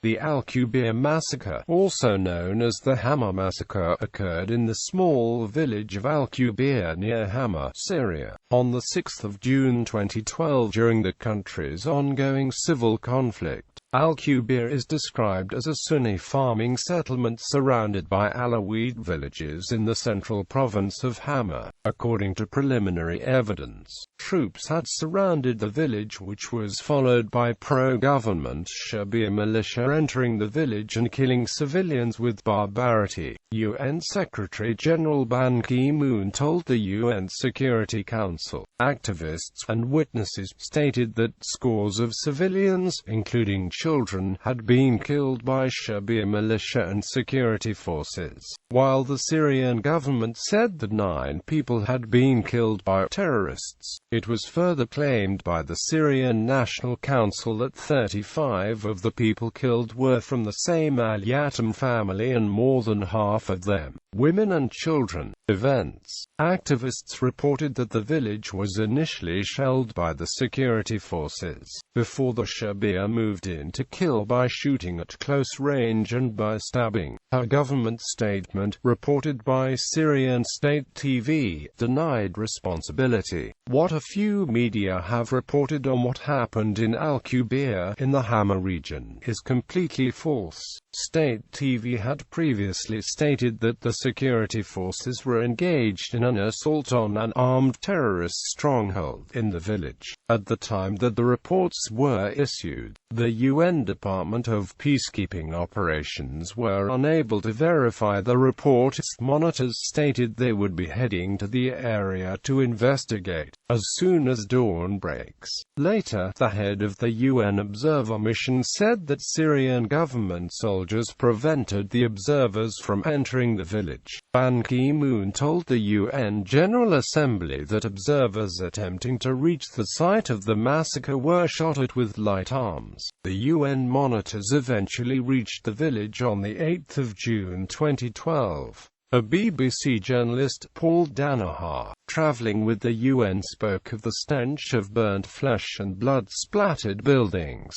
The Al-Qubeir massacre, also known as the Hama massacre, occurred in the small village of Al-Qubeir near Hama, Syria, on 6 June 2012 during the country's ongoing civil conflict. Al-Qubeir is described as a Sunni farming settlement surrounded by Alawite villages in the central province of Hama. According to preliminary evidence, troops had surrounded the village, which was followed by pro-government Shabiha militia entering the village and killing civilians with barbarity. UN Secretary General Ban Ki-moon told the UN Security Council. Activists and witnesses stated that scores of civilians, including children, had been killed by Shabiha militia and security forces, while the Syrian government said that 9 people had been killed by terrorists. It was further claimed by the Syrian National Council that 35 of the people killed were from the same Al-Yatim family and more than half of them, women and children. Events. Activists reported that the village was initially shelled by the security forces, before the Shabiha moved in to kill by shooting at close range and by stabbing. A government statement, reported by Syrian state TV, denied responsibility. What a few media have reported on what happened in Al-Qubeir, in the Hama region, is completely false. State TV had previously stated that the security forces were engaged in an assault on an armed terrorist stronghold in the village. At the time that the reports were issued, the UN Department of Peacekeeping Operations were unable to verify the report. Its monitors stated they would be heading to the area to investigate as soon as dawn breaks. Later, the head of the UN observer mission said that Syrian government soldiers prevented the observers from entering the village. Ban Ki-moon told the UN General Assembly that observers attempting to reach the site of the massacre were shot at with light arms. The UN monitors eventually reached the village on 8 June 2012. A BBC journalist, Paul Danaher, traveling with the UN, spoke of the stench of burnt flesh and blood-splattered buildings.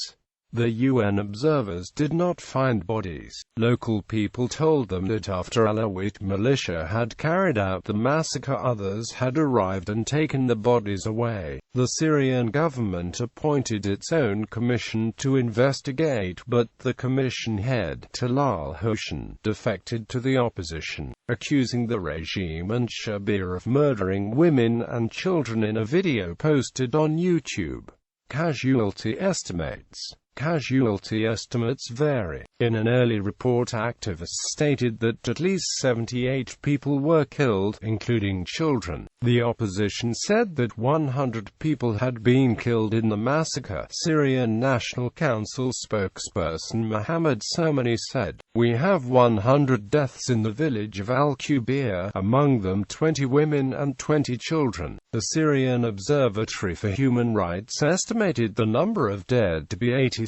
The UN observers did not find bodies. Local people told them that after Alawite militia had carried out the massacre, others had arrived and taken the bodies away. The Syrian government appointed its own commission to investigate, but the commission head, Talal Hossein, defected to the opposition, accusing the regime and Shabiha of murdering women and children in a video posted on YouTube. Casualty estimates vary. In an early report, activists stated that at least 78 people were killed, including children. The opposition said that 100 people had been killed in the massacre. Syrian National Council spokesperson Mohammed Somani said, "We have 100 deaths in the village of Al-Qubeir, among them 20 women and 20 children." The Syrian Observatory for Human Rights estimated the number of dead to be 87.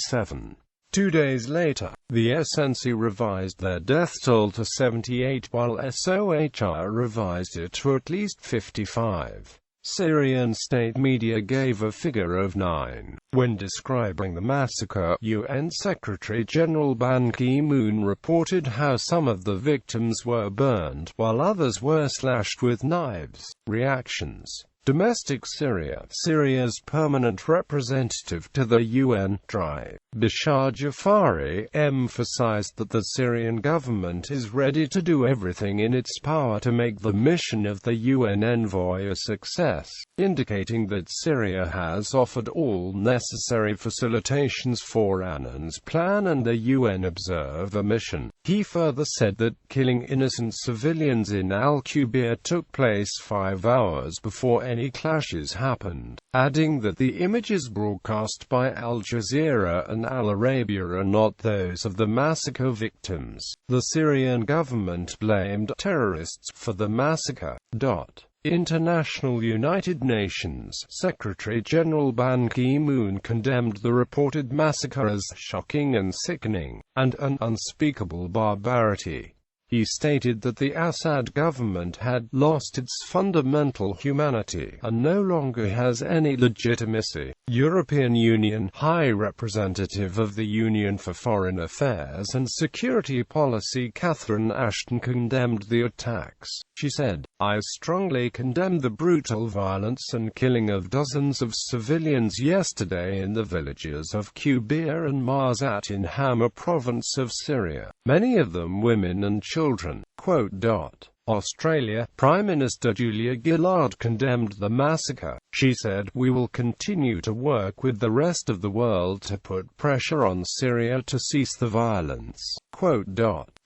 2 days later, the SNC revised their death toll to 78, while SOHR revised it to at least 55. Syrian state media gave a figure of 9. When describing the massacre, UN Secretary General Ban Ki-moon reported how some of the victims were burned, while others were slashed with knives. Reactions. Domestic Syria. Syria's permanent representative to the UN, Dr. Bashar Jafari, emphasized that the Syrian government is ready to do everything in its power to make the mission of the UN envoy a success, indicating that Syria has offered all necessary facilitations for Annan's plan and the UN observer mission. He further said that killing innocent civilians in Al-Qubeir took place 5 hours before any clashes happened, adding that the images broadcast by Al Jazeera and Al Arabia are not those of the massacre victims. The Syrian government blamed terrorists for the massacre. International United Nations Secretary General Ban Ki-moon condemned the reported massacre as shocking and sickening, and an unspeakable barbarity. He stated that the Assad government had lost its fundamental humanity and no longer has any legitimacy. European Union High Representative of the Union for Foreign Affairs and Security Policy Catherine Ashton condemned the attacks. She said, "I strongly condemn the brutal violence and killing of dozens of civilians yesterday in the villages of Al-Qubeir and Massacre in Hama province of Syria, many of them women and children." Australia Prime Minister Julia Gillard condemned the massacre. She said, "We will continue to work with the rest of the world to put pressure on Syria to cease the violence."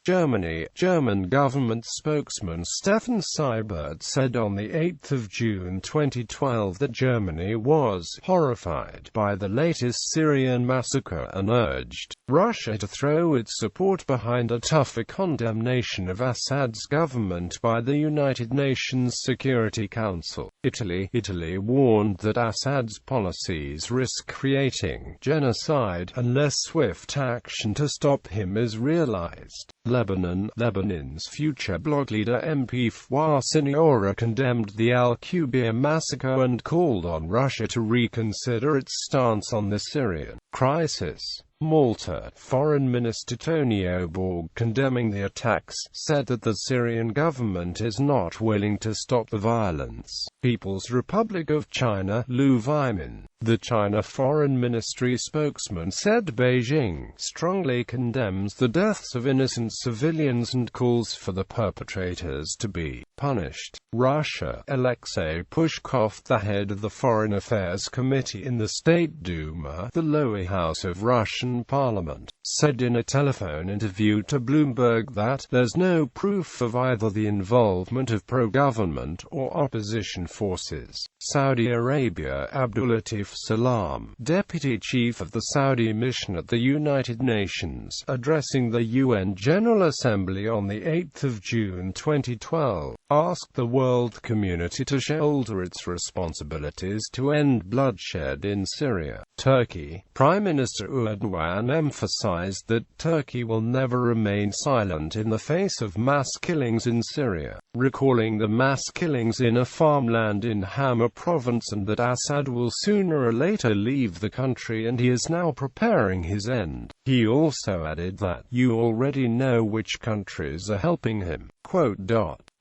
German government spokesman Steffen Seibert said on 8 June 2012 that Germany was horrified by the latest Syrian massacre and urged Russia to throw its support behind a tougher condemnation of Assad's government by the United Nations Security Council. Italy warned that Assad's policies risk creating genocide unless swift action to stop him is realized. Lebanon's future Blog leader MP Fouad Siniora condemned the Al-Qubeir massacre and called on Russia to reconsider its stance on the Syrian crisis. Malta Foreign Minister Tonio Borg, condemning the attacks, said that the Syrian government is not willing to stop the violence. People's Republic of China Lu Weimin, the China Foreign Ministry spokesman, said Beijing strongly condemns the deaths of innocent civilians and calls for the perpetrators to be punished. Russia Alexei Pushkov, the head of the Foreign Affairs Committee in the State Duma, the lower house of Russian Parliament, said in a telephone interview to Bloomberg that there's no proof of either the involvement of pro-government or opposition forces. Saudi Arabia Abdulatif Salam, deputy chief of the Saudi mission at the United Nations, addressing the UN General Assembly on 8 June 2012, asked the world community to shoulder its responsibilities to end bloodshed in Syria. Turkey Prime Minister Erdogan emphasized that Turkey will never remain silent in the face of mass killings in Syria, recalling the mass killings in a farmland in Hama province and that Assad will sooner or later leave the country and he is now preparing his end. He also added that, "You already know which countries are helping him."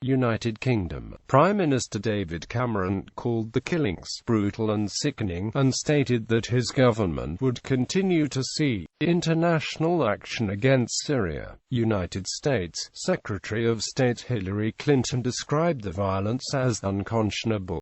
United Kingdom Prime Minister David Cameron called the killings brutal and sickening, and stated that his government would continue to see international action against Syria. United States Secretary of State Hillary Clinton described the violence as unconscionable.